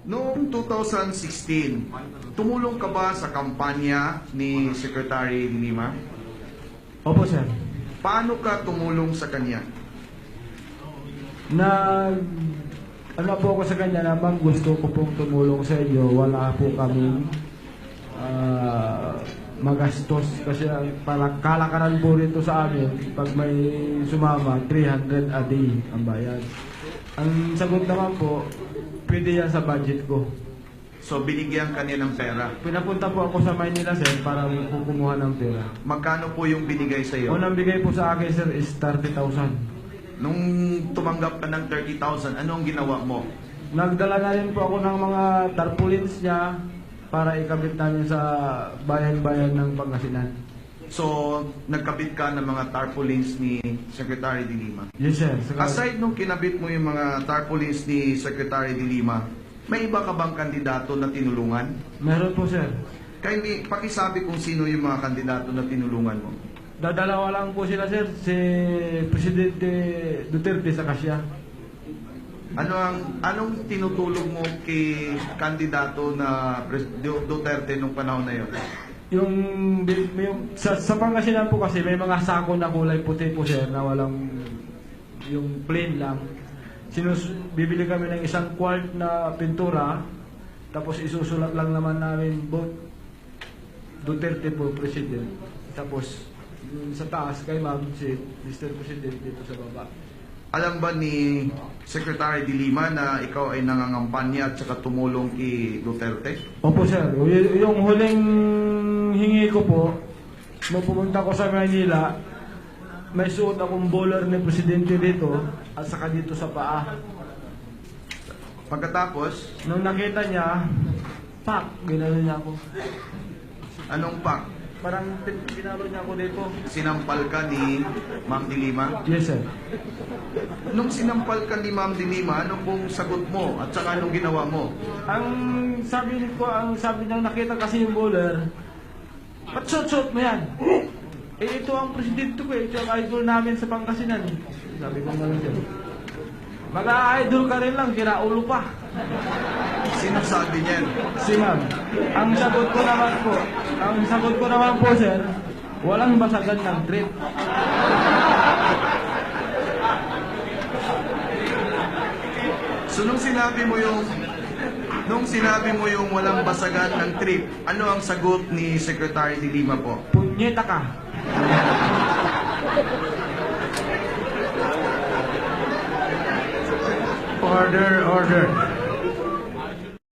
Noong 2016, tumulong ka ba sa kampanya ni Secretary Lima? Opo, sir. Paano ka tumulong sa kanya? Ano po ako sa kanya na, ma'am, gusto ko pong tumulong sa inyo. Wala po kaming magastos kasi parang kalakaran po rito sa amin. Pag may sumama, 300 a day ang bayad. Ang sagot naman po, pwede yan sa budget ko. So, binigyan ka niya ng pera. Pinapunta po ako sa Maynila, sir, para kumuha ng pera. Magkano po yung binigay sa iyo? Unang bigay po sa akin, sir, is 30,000. Nung tumanggap ka ng 30,000, anong ginawa mo? Nagdala na rin po ako ng mga tarpaulins niya para ikabit namin sa bayan-bayan ng Pangasinan. So, nagkabit ka ng mga tarpaulins ni Secretary de Lima. Yes, sir. Aside nung kinabit mo yung mga tarpaulins ni Secretary de Lima, may iba ka bang kandidato na tinulungan? Meron po, sir. Kaya pakisabi kung sino yung mga kandidato na tinulungan mo. Dadalawa lang po sila, sir. Si Presidente Duterte sa Kasya. Anong tinutulong mo kay kandidato na Duterte nung panahon na yun? Yung sa Pangasinan po kasi may mga sako na kulay puti po, sir, na walang yung plain lang. Bibili kami ng isang quart na pintura, tapos isusulat lang naman namin both Duterte po, President. Tapos sa taas kay Ma'am si Mr. President dito sa baba. Alam ba ni Secretary de Lima na ikaw ay nangangampanya at saka tumulong kay Duterte? Opo, sir. Yung huling hingi ko po, nung pumunta ko sa Manila, may suot akong bowler ni Presidente dito at saka dito sa paa. Pagkatapos, Nung nakita niya, pak, ginano niya ako. anong pak? Parang pinalo niya ako dito. Sinampal ka ni Ma'am de Lima? Yes, sir. Nung sinampal ka ni Ma'am de Lima, ano pong sagot mo at saka anong ginawa mo? Ang sabi niya, nakita kasi yung bowler, ba't suot mo yan? Eh, ito ang presidente ko eh. Ito ang idol namin sa Pangasinan. Sabi ko naman siya. Mag-idol ka rin lang, kiraulo pa. Sino sabi niyan? Si ma'am. Ang sagot ko naman po, sir, walang basagan ng trip. So nung sinabi mo yung walang basagan ng trip, ano ang sagot ni Secretary de Lima po? Punyeta ka. Order.